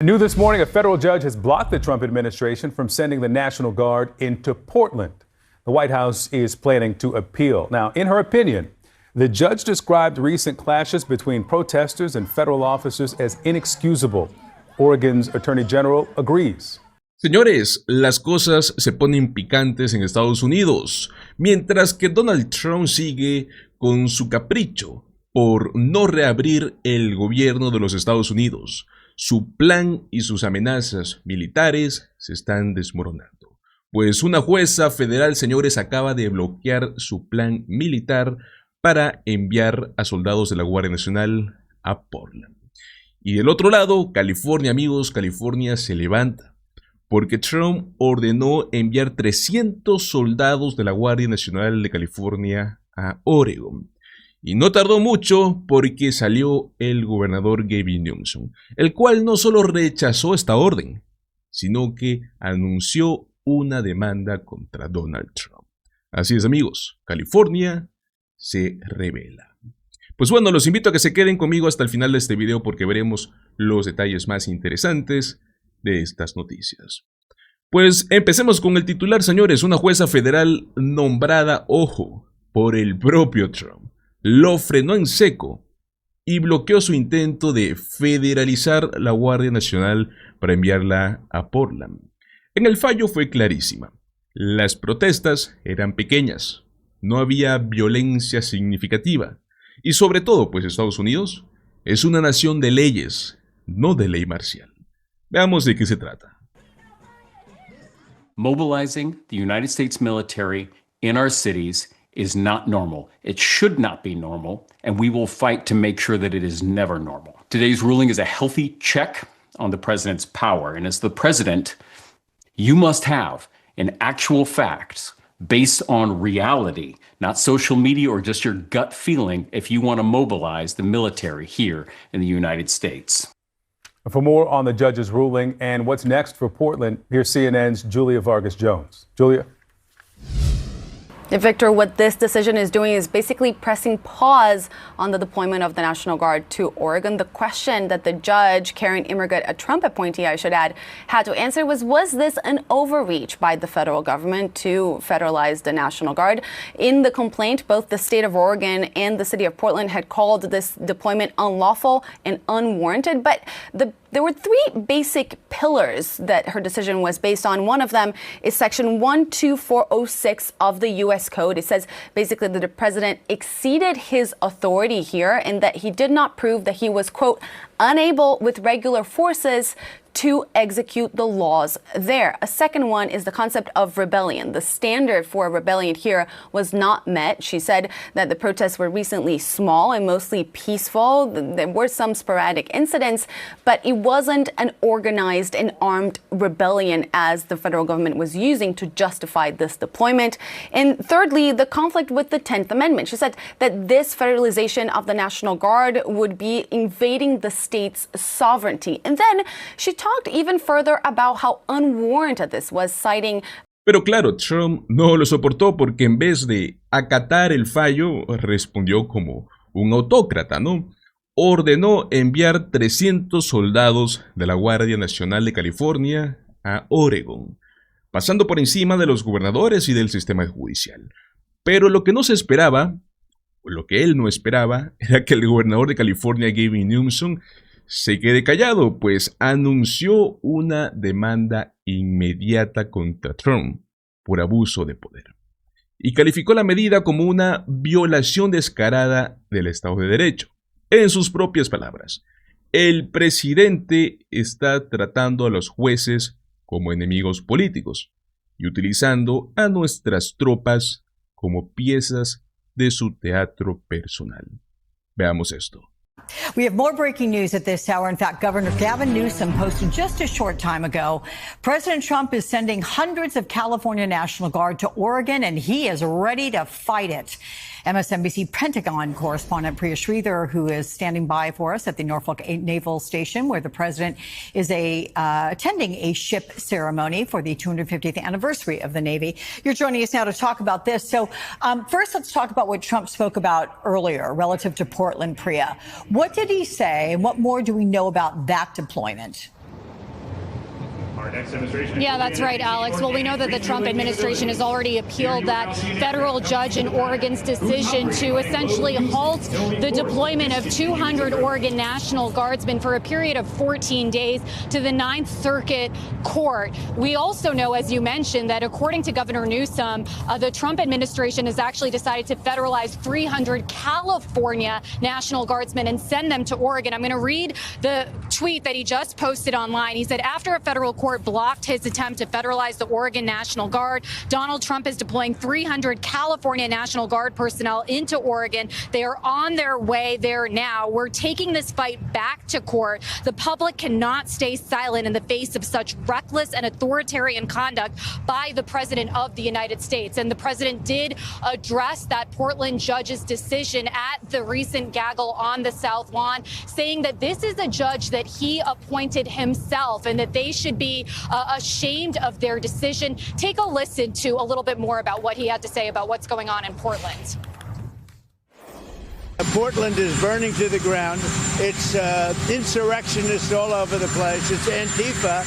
New this morning, a federal judge has blocked the Trump administration from sending the National Guard into Portland. The White House is planning to appeal. Now, in her opinion, the judge described recent clashes between protesters and federal officers as inexcusable. Oregon's Attorney General agrees. Señores, las cosas se ponen picantes en Estados Unidos, mientras que Donald Trump sigue con su capricho por no reabrir el gobierno de los Estados Unidos. Su plan y sus amenazas militares se están desmoronando. Pues una jueza federal, señores, acaba de bloquear su plan militar para enviar a soldados de la Guardia Nacional a Portland. Y del otro lado, California, amigos, California se levanta, porque Trump ordenó enviar 300 soldados de la Guardia Nacional de California a Oregon. Y no tardó mucho porque salió el gobernador Gavin Newsom, el cual no solo rechazó esta orden, sino que anunció una demanda contra Donald Trump. Así es, amigos, California se revela. Pues bueno, los invito a que se queden conmigo hasta el final de este video porque veremos los detalles más interesantes de estas noticias. Pues empecemos con el titular, señores. Una jueza federal nombrada, ojo, por el propio Trump, lo frenó en seco y bloqueó su intento de federalizar la Guardia Nacional para enviarla a Portland. En el fallo fue clarísima. Las protestas eran pequeñas, no había violencia significativa y sobre todo, pues Estados Unidos es una nación de leyes, no de ley marcial. Veamos de qué se trata. Mobilizing the United States military in our cities is not normal. It should not be normal, and we will fight to make sure that it is never normal. Today's ruling is a healthy check on the president's power, and as the president, you must have an actual facts based on reality, not social media or just your gut feeling if you want to mobilize the military here in the United States. For more on the judge's ruling and what's next for Portland, here's CNN's Julia Vargas Jones. Julia. Victor, what this decision is doing is basically pressing pause on the deployment of the National Guard to Oregon. The question that the judge, Karen Immergut, a Trump appointee, I should add, had to answer was this an overreach by the federal government to federalize the National Guard? In the complaint, both the state of Oregon and the city of Portland had called this deployment unlawful and unwarranted, but there were three basic pillars that her decision was based on. One of them is Section 12406 of the U.S. Code. It says basically that the president exceeded his authority here and that he did not prove that he was, quote, unable with regular forces to execute the laws there. A second one is the concept of rebellion. The standard for rebellion here was not met. She said that the protests were recently small and mostly peaceful. There were some sporadic incidents, but it wasn't an organized and armed rebellion as the federal government was using to justify this deployment. And thirdly, the conflict with the 10th Amendment. She said that this federalization of the National Guard would be invading the state's sovereignty. And then she talked even further about how unwarranted this was, citing. Pero claro, Trump no lo soportó porque en vez de acatar el fallo, respondió como un autócrata, ¿no? Ordenó enviar 300 soldados de la Guardia Nacional de California a Oregon, pasando por encima de los gobernadores y del sistema judicial. Pero lo que no se esperaba, o lo que él no esperaba, era que el gobernador de California, Gavin Newsom, se quede callado, pues anunció una demanda inmediata contra Trump por abuso de poder y calificó la medida como una violación descarada del Estado de Derecho. En sus propias palabras, el presidente está tratando a los jueces como enemigos políticos y utilizando a nuestras tropas como piezas de su teatro personal. Veamos esto. We have more breaking news at this hour. In fact, Governor Gavin Newsom posted just a short time ago, President Trump is sending hundreds of California National Guard to Oregon, and he is ready to fight it. MSNBC Pentagon correspondent Priya Sridhar, who is standing by for us at the Norfolk Naval Station, where the president is attending a ship ceremony for the 250th anniversary of the Navy. You're joining us now to talk about this. So first, let's talk about what Trump spoke about earlier relative to Portland, Priya. What did he say, and what more do we know about that deployment? Yeah, that's right, Alex. Well, we know that the Trump administration has already appealed that federal judge in Oregon's decision to essentially halt the deployment of 200 Oregon National Guardsmen for a period of 14 days to the Ninth Circuit Court. We also know, as you mentioned, that according to Governor Newsom, the Trump administration has actually decided to federalize 300 California National Guardsmen and send them to Oregon. I'm going to read the tweet that he just posted online. He said, after a federal court blocked his attempt to federalize the Oregon National Guard, Donald Trump is deploying 300 California National Guard personnel into Oregon. They are on their way there now. We're taking this fight back to court. The public cannot stay silent in the face of such reckless and authoritarian conduct by the President of the United States. And the President did address that Portland judge's decision at the recent gaggle on the South Lawn, saying that this is a judge that he appointed himself and that they should be ashamed of their decision. Take a listen to a little bit more about what he had to say about what's going on in Portland. Portland is burning to the ground. It's insurrectionists all over the place. It's Antifa.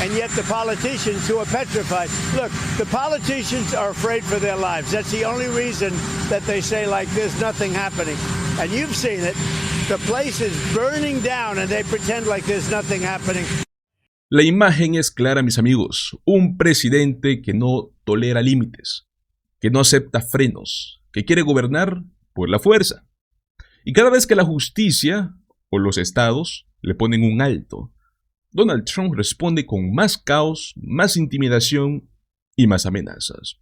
And yet the politicians who are petrified. Look, the politicians are afraid for their lives. That's the only reason that they say, like, there's nothing happening. And you've seen it. The place is burning down and they pretend like there's nothing happening. La imagen es clara, mis amigos. Un presidente que no tolera límites, que no acepta frenos, que quiere gobernar por la fuerza. Y cada vez que la justicia o los estados le ponen un alto, Donald Trump responde con más caos, más intimidación y más amenazas.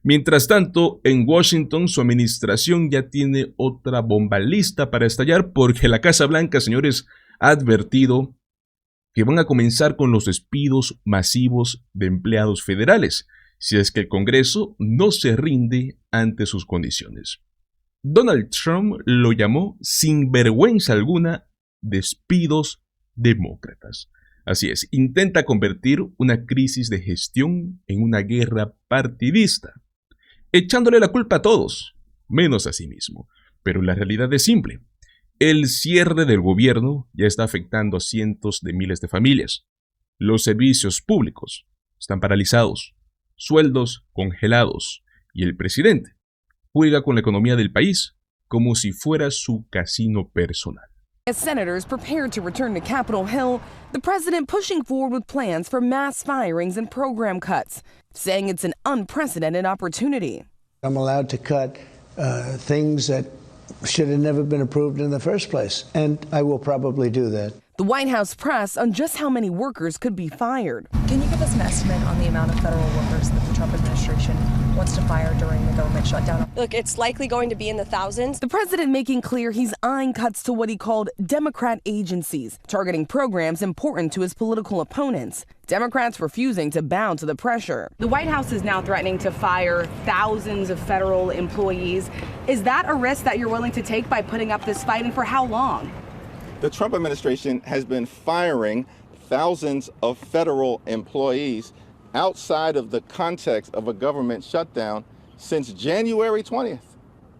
Mientras tanto, en Washington su administración ya tiene otra bomba lista para estallar porque la Casa Blanca, señores, ha advertido que van a comenzar con los despidos masivos de empleados federales si es que el Congreso no se rinde ante sus condiciones. Donald Trump lo llamó sin vergüenza alguna despidos demócratas. Así es, intenta convertir una crisis de gestión en una guerra partidista, echándole la culpa a todos, menos a sí mismo. Pero la realidad es simple. El cierre del gobierno ya está afectando a cientos de miles de familias. Los servicios públicos están paralizados, sueldos congelados, y el presidente juega con la economía del país como si fuera su casino personal. As senators prepared to return to Capitol Hill, the president pushing forward with plans for mass firings and program cuts, saying it's an unprecedented opportunity. I'm allowed to cut things that should have never been approved in the first place, and I will probably do that. The White House pressed on just how many workers could be fired. Can you give us an estimate on the amount of federal workers that the Trump administration wants to fire during the government shutdown? Look, it's likely going to be in the thousands. The president making clear he's eyeing cuts to what he called Democrat agencies, targeting programs important to his political opponents. Democrats refusing to bow to the pressure. The White House is now threatening to fire thousands of federal employees. Is that a risk that you're willing to take by putting up this fight, and for how long? The Trump administration has been firing thousands of federal employees outside of the context of a government shutdown since January 20th.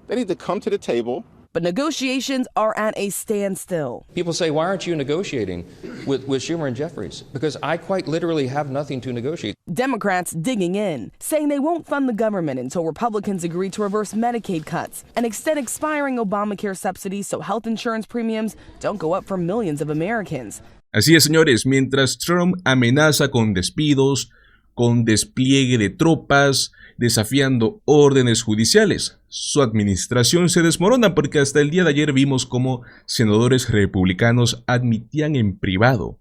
They need to come to the table. But negotiations are at a standstill. People say, why aren't you negotiating with Schumer and Jeffries? Because I quite literally have nothing to negotiate. Democrats digging in, saying they won't fund the government until Republicans agree to reverse Medicaid cuts and extend expiring Obamacare subsidies so health insurance premiums don't go up for millions of Americans. Así es, señores, mientras Trump amenaza con despidos, con despliegue de tropas, desafiando órdenes judiciales, su administración se desmorona porque hasta el día de ayer vimos cómo senadores republicanos admitían en privado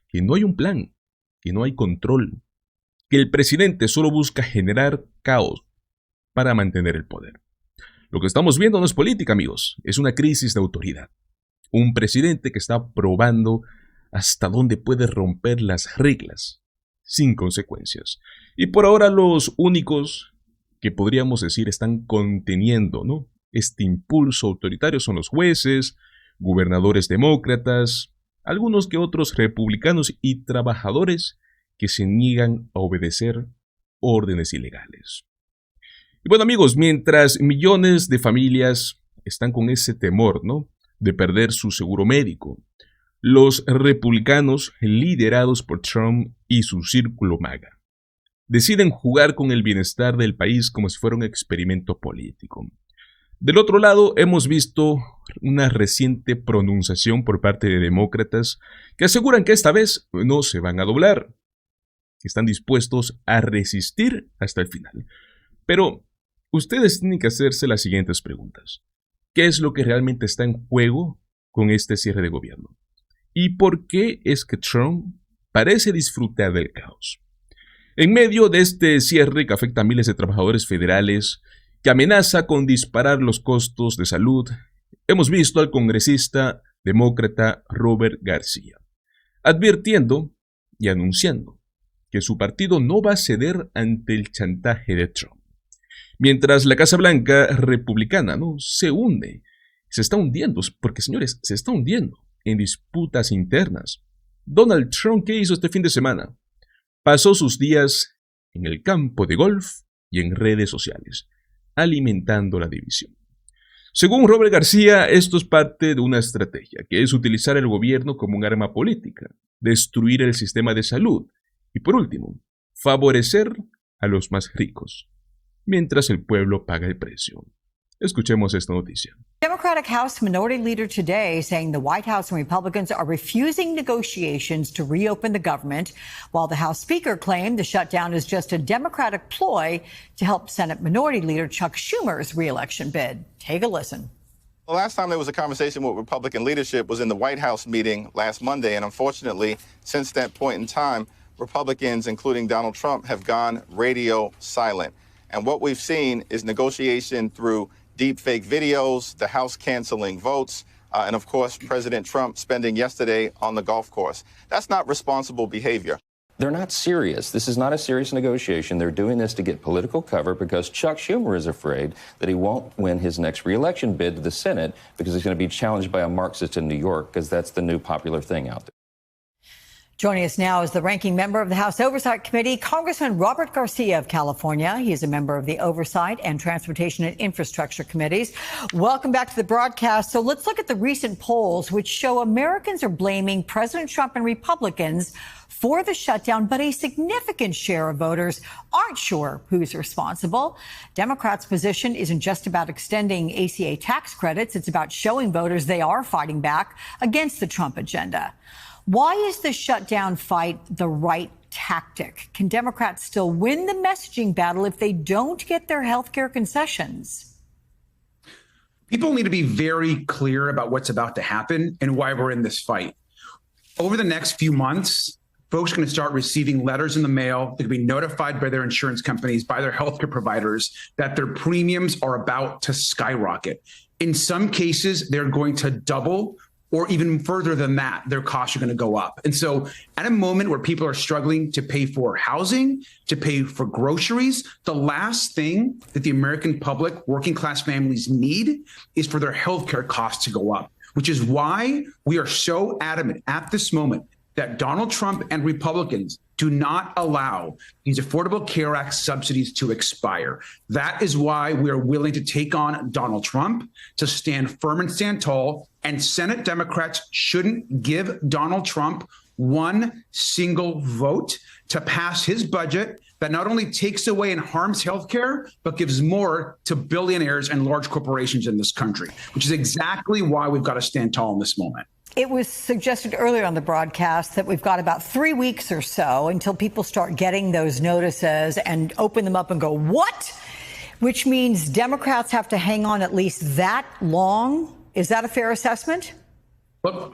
que no hay un plan, que no hay control, que el presidente solo busca generar caos para mantener el poder. Lo que estamos viendo no es política, amigos, es una crisis de autoridad. Un presidente que está probando hasta dónde puede romper las reglas sin consecuencias. Y por ahora los únicos que podríamos decir están conteniendo, ¿no?, este impulso autoritario son los jueces, gobernadores demócratas, algunos que otros republicanos y trabajadores que se niegan a obedecer órdenes ilegales. Y bueno, amigos, mientras millones de familias están con ese temor, ¿no?, de perder su seguro médico, Los republicanos, liderados por Trump y su círculo MAGA, deciden jugar con el bienestar del país como si fuera un experimento político. Del otro lado, hemos visto una reciente pronunciación por parte de demócratas que aseguran que esta vez no se van a doblar, que están dispuestos a resistir hasta el final. Pero ustedes tienen que hacerse las siguientes preguntas. ¿Qué es lo que realmente está en juego con este cierre de gobierno? ¿Y por qué es que Trump parece disfrutar del caos? En medio de este cierre que afecta a miles de trabajadores federales, que amenaza con disparar los costos de salud, hemos visto al congresista demócrata Robert García advirtiendo y anunciando que su partido no va a ceder ante el chantaje de Trump. Mientras la Casa Blanca republicana se hunde, se está hundiendo, porque señores, se está hundiendo en disputas internas. Donald Trump, ¿qué hizo este fin de semana? Pasó sus días en el campo de golf y en redes sociales, alimentando la división. Según Robert García, esto es parte de una estrategia, que es utilizar el gobierno como un arma política, destruir el sistema de salud y, por último, favorecer a los más ricos, mientras el pueblo paga el precio. Escuchemos esta noticia. Democratic House Minority Leader today saying the White House and Republicans are refusing negotiations to reopen the government, while the House Speaker claimed the shutdown is just a Democratic ploy to help Senate Minority Leader Chuck Schumer's re-election bid. Take a listen. The last time there was a conversation with Republican leadership was in the White House meeting last Monday, and unfortunately, since that point in time, Republicans, including Donald Trump, have gone radio silent. And what we've seen is negotiation through deep fake videos, the House canceling votes, and of course, President Trump spending yesterday on the golf course. That's not responsible behavior. They're not serious. This is not a serious negotiation. They're doing this to get political cover because Chuck Schumer is afraid that he won't win his next re-election bid to the Senate because he's going to be challenged by a Marxist in New York, because that's the new popular thing out there. Joining us now is the ranking member of the House Oversight Committee, Congressman Robert Garcia of California. He is a member of the Oversight and Transportation and Infrastructure Committees. Welcome back to the broadcast. So let's look at the recent polls, which show Americans are blaming President Trump and Republicans for the shutdown, but a significant share of voters aren't sure who's responsible. Democrats' position isn't just about extending ACA tax credits. It's about showing voters they are fighting back against the Trump agenda. Why is the shutdown fight the right tactic? Can Democrats still win the messaging battle if they don't get their health care concessions? People need to be very clear about what's about to happen and why we're in this fight. Over the next few months, folks are going to start receiving letters in the mail. They're going to be notified by their insurance companies, by their healthcare providers, that their premiums are about to skyrocket. In some cases, they're going to double, or even further than that, their costs are going to go up. And so at a moment where people are struggling to pay for housing, to pay for groceries, the last thing that the American public, working class families need is for their healthcare costs to go up, which is why we are so adamant at this moment that Donald Trump and Republicans do not allow these Affordable Care Act subsidies to expire. That is why we are willing to take on Donald Trump, to stand firm and stand tall. And Senate Democrats shouldn't give Donald Trump one single vote to pass his budget that not only takes away and harms healthcare, but gives more to billionaires and large corporations in this country, which is exactly why we've got to stand tall in this moment. It was suggested earlier on the broadcast that we've got about 3 weeks or so until people start getting those notices and open them up and go, what? Which means Democrats have to hang on at least that long. Is that a fair assessment? Look,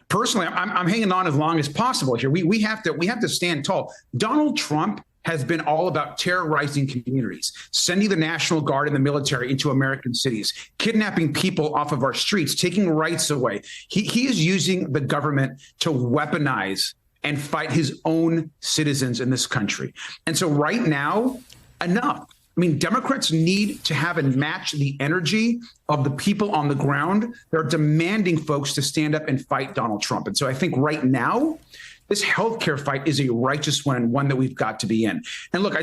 personally, I'm hanging on as long as possible here. We have to stand tall. Donald Trump has been all about terrorizing communities, sending the National Guard and the military into American cities, kidnapping people off of our streets, taking rights away. He is using the government to weaponize and fight his own citizens in this country. And so right now, enough. I mean, Democrats need to have and match the energy of the people on the ground. They're demanding folks to stand up and fight Donald Trump. And so I think right now, this healthcare fight is a righteous one and one that we've got to be in. And look, I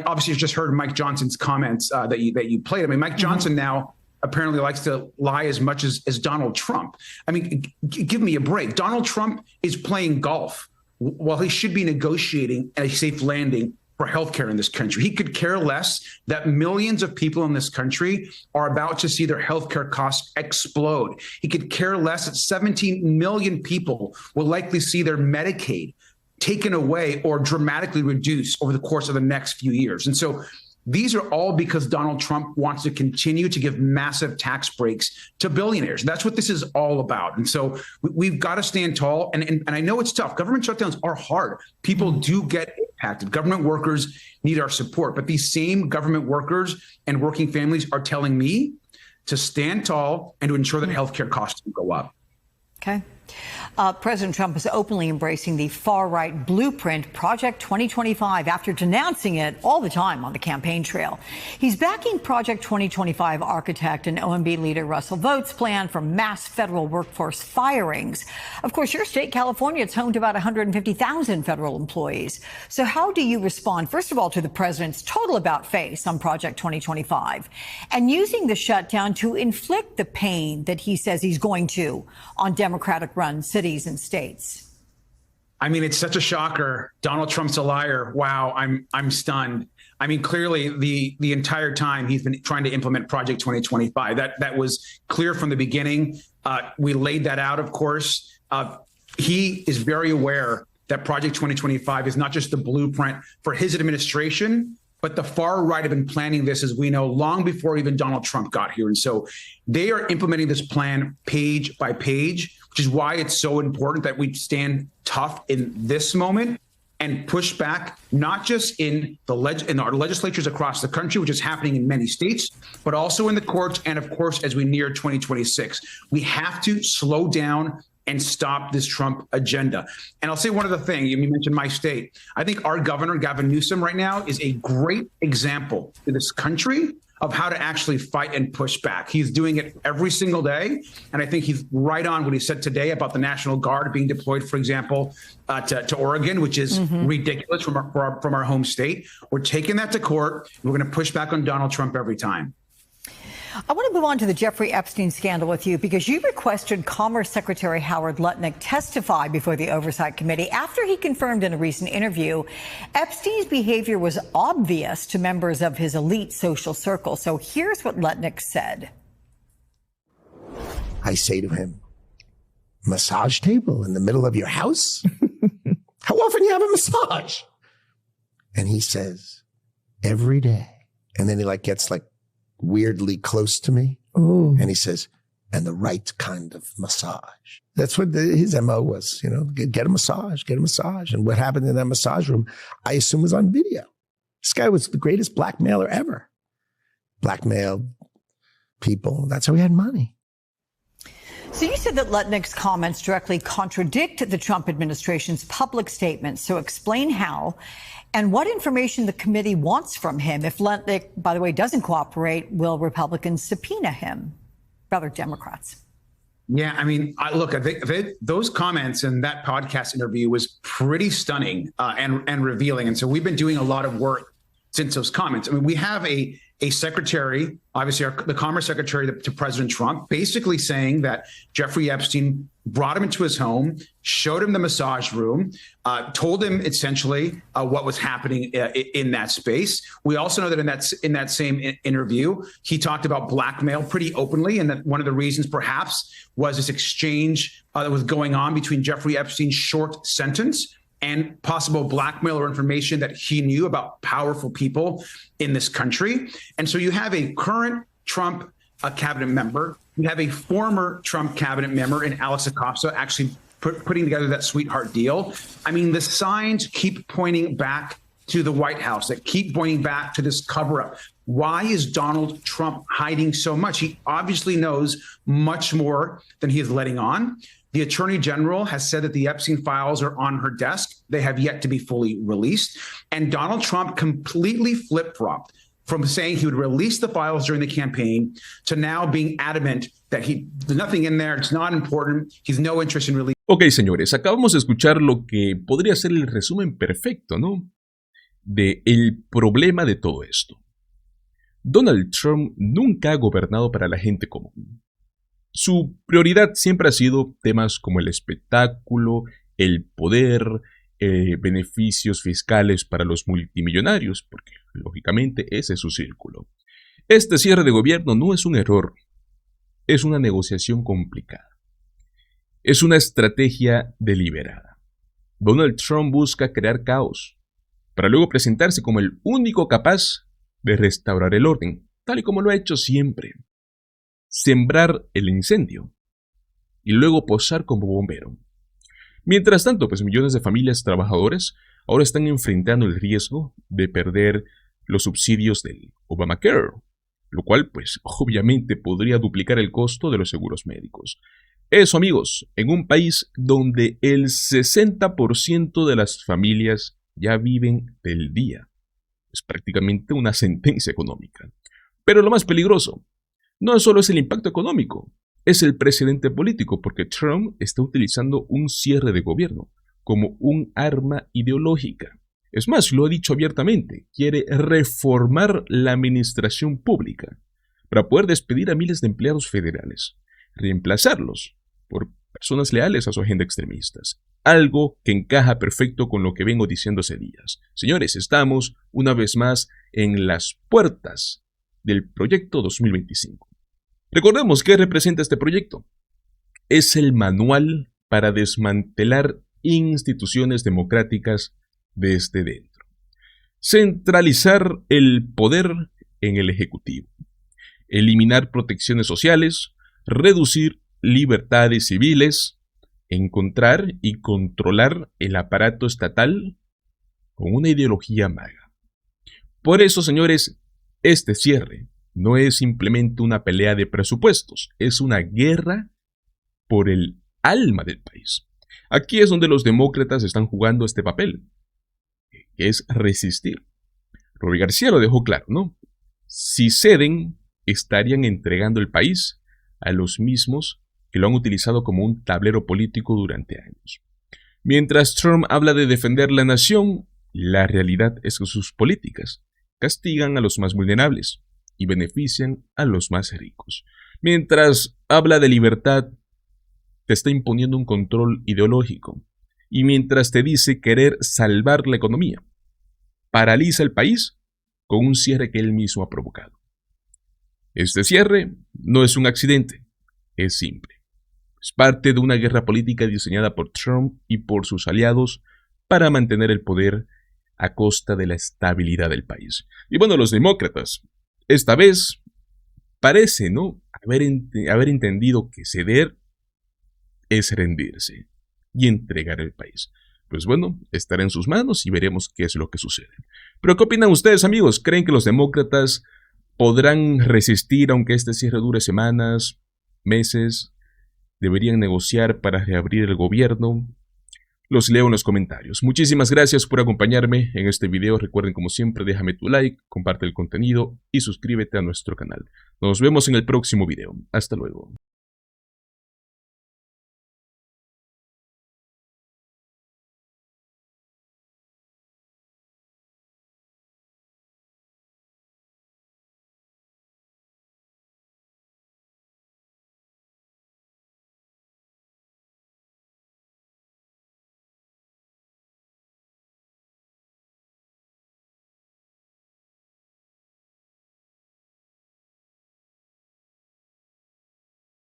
obviously just heard Mike Johnson's comments that you played. I mean, Mike Johnson now apparently likes to lie as much as Donald Trump. I mean, give me a break. Donald Trump is playing golf while he should be negotiating a safe landing for healthcare in this country. He could care less that millions of people in this country are about to see their healthcare costs explode. He could care less that 17 million people will likely see their Medicaid taken away or dramatically reduced over the course of the next few years. And so these are all because Donald Trump wants to continue to give massive tax breaks to billionaires. That's what this is all about. And so we've got to stand tall. And I know it's tough. Government shutdowns are hard. People do get impacted. Government workers need our support. But these same government workers and working families are telling me to stand tall and to ensure that healthcare costs don't go up. Okay. President Trump is openly embracing the far-right blueprint, Project 2025, after denouncing it all the time on the campaign trail. He's backing Project 2025 architect and OMB leader Russell Vought's plan for mass federal workforce firings. Of course, your state, California, is home to about 150,000 federal employees. So how do you respond, first of all, to the president's total about-face on Project 2025 and using the shutdown to inflict the pain that he says he's going to on Democratic-run cities and states? I mean, it's such a shocker. Donald Trump's a liar. Wow, I'm stunned. I mean, clearly the entire time he's been trying to implement Project 2025. That was clear from the beginning. We laid that out, of course. He is very aware that Project 2025 is not just the blueprint for his administration, but the far right have been planning this, as we know, long before even Donald Trump got here. And so they are implementing this plan page by page, which is why it's so important that we stand tough in this moment and push back, not just in our legislatures across the country, which is happening in many states, but also in the courts. And of course, as we near 2026, we have to slow down and stop this Trump agenda. And I'll say one other thing. You mentioned my state. I think our governor, Gavin Newsom, right now is a great example in this country of how to actually fight and push back. He's doing it every single day. And I think he's right on what he said today about the National Guard being deployed, for example, to Oregon, which is ridiculous from our home state. We're taking that to court. We're going to push back on Donald Trump every time. I want to move on to the Jeffrey Epstein scandal with you because you requested Commerce Secretary Howard Lutnick testify before the Oversight Committee after he confirmed in a recent interview Epstein's behavior was obvious to members of his elite social circle. So here's what Lutnick said. I say to him, massage table in the middle of your house? How often you have a massage? And he says, every day. And then he gets weirdly close to me. Ooh. And he says, and the right kind of massage. That's what his MO was, get a massage. And what happened in that massage room, I assume was on video. This guy was the greatest blackmailer ever. Blackmailed people. That's how he had money. So you said that Lutnick's comments directly contradict the Trump administration's public statements. So explain how and what information the committee wants from him. If Lutnick, by the way, doesn't cooperate, will Republicans subpoena him? Rather, Democrats. Yeah, I mean, look, I think those comments in that podcast interview was pretty stunning and revealing. And so we've been doing a lot of work since those comments. I mean, we have a secretary, obviously the Commerce Secretary to President Trump, basically saying that Jeffrey Epstein brought him into his home, showed him the massage room, told him essentially what was happening in that space. We also know that in that same interview, he talked about blackmail pretty openly, and that one of the reasons perhaps was this exchange that was going on between Jeffrey Epstein's short sentence and possible blackmail or information that he knew about powerful people in this country. And so you have a current Trump cabinet member, you have a former Trump cabinet member in Alex Acosta actually putting together that sweetheart deal. I mean, the signs keep pointing back to the White House, that keep pointing back to this cover-up. Why is Donald Trump hiding so much? He obviously knows much more than he is letting on. The Attorney General has said that the Epstein files are on her desk. They have yet to be fully released. And Donald Trump completely flip-flopped from saying he would release the files during the campaign to now being adamant that there's nothing in there, it's not important, he's no interest in releasing. Ok, señores, acabamos de escuchar lo que podría ser el resumen perfecto, ¿no? De el problema de todo esto. Donald Trump nunca ha gobernado para la gente común. Su prioridad siempre ha sido temas como el espectáculo, el poder, beneficios fiscales para los multimillonarios, porque lógicamente ese es su círculo. Este cierre de gobierno no es un error, es una negociación complicada. Es una estrategia deliberada. Donald Trump busca crear caos, para luego presentarse como el único capaz de restaurar el orden, tal y como lo ha hecho siempre. Sembrar el incendio y luego posar como bombero. Mientras tanto, pues millones de familias trabajadoras ahora están enfrentando el riesgo de perder los subsidios del Obamacare, lo cual pues obviamente podría duplicar el costo de los seguros médicos. Eso, amigos, en un país donde el 60% de las familias ya viven del día. Es prácticamente una sentencia económica. Pero lo más peligroso no solo es el impacto económico, es el precedente político, porque Trump está utilizando un cierre de gobierno como un arma ideológica. Es más, lo ha dicho abiertamente, quiere reformar la administración pública para poder despedir a miles de empleados federales, reemplazarlos por personas leales a su agenda extremistas. Algo que encaja perfecto con lo que vengo diciendo hace días. Señores, estamos una vez más en las puertas del proyecto 2025. Recordemos qué representa este proyecto. Es el manual para desmantelar instituciones democráticas desde dentro. Centralizar el poder en el Ejecutivo. Eliminar protecciones sociales, reducir libertades civiles, encontrar y controlar el aparato estatal con una ideología maga. Por eso, señores, este cierre no es simplemente una pelea de presupuestos, es una guerra por el alma del país. Aquí es donde los demócratas están jugando este papel, que es resistir. Robbie García lo dejó claro, ¿no? Si ceden, estarían entregando el país a los mismos que lo han utilizado como un tablero político durante años. Mientras Trump habla de defender la nación, la realidad es que sus políticas castigan a los más vulnerables y benefician a los más ricos. Mientras habla de libertad, te está imponiendo un control ideológico. Y mientras te dice querer salvar la economía, paraliza el país con un cierre que él mismo ha provocado. Este cierre no es un accidente, es simple. Es parte de una guerra política diseñada por Trump y por sus aliados para mantener el poder a costa de la estabilidad del país. Y bueno, los demócratas, esta vez, parece, ¿no?, haber entendido que ceder es rendirse y entregar el país. Pues bueno, estará en sus manos y veremos qué es lo que sucede. Pero ¿qué opinan ustedes, amigos? ¿Creen que los demócratas podrán resistir aunque este cierre dure semanas, meses? ¿Deberían negociar para reabrir el gobierno? Los leo en los comentarios. Muchísimas gracias por acompañarme en este video. Recuerden, como siempre, déjame tu like, comparte el contenido y suscríbete a nuestro canal. Nos vemos en el próximo video. Hasta luego.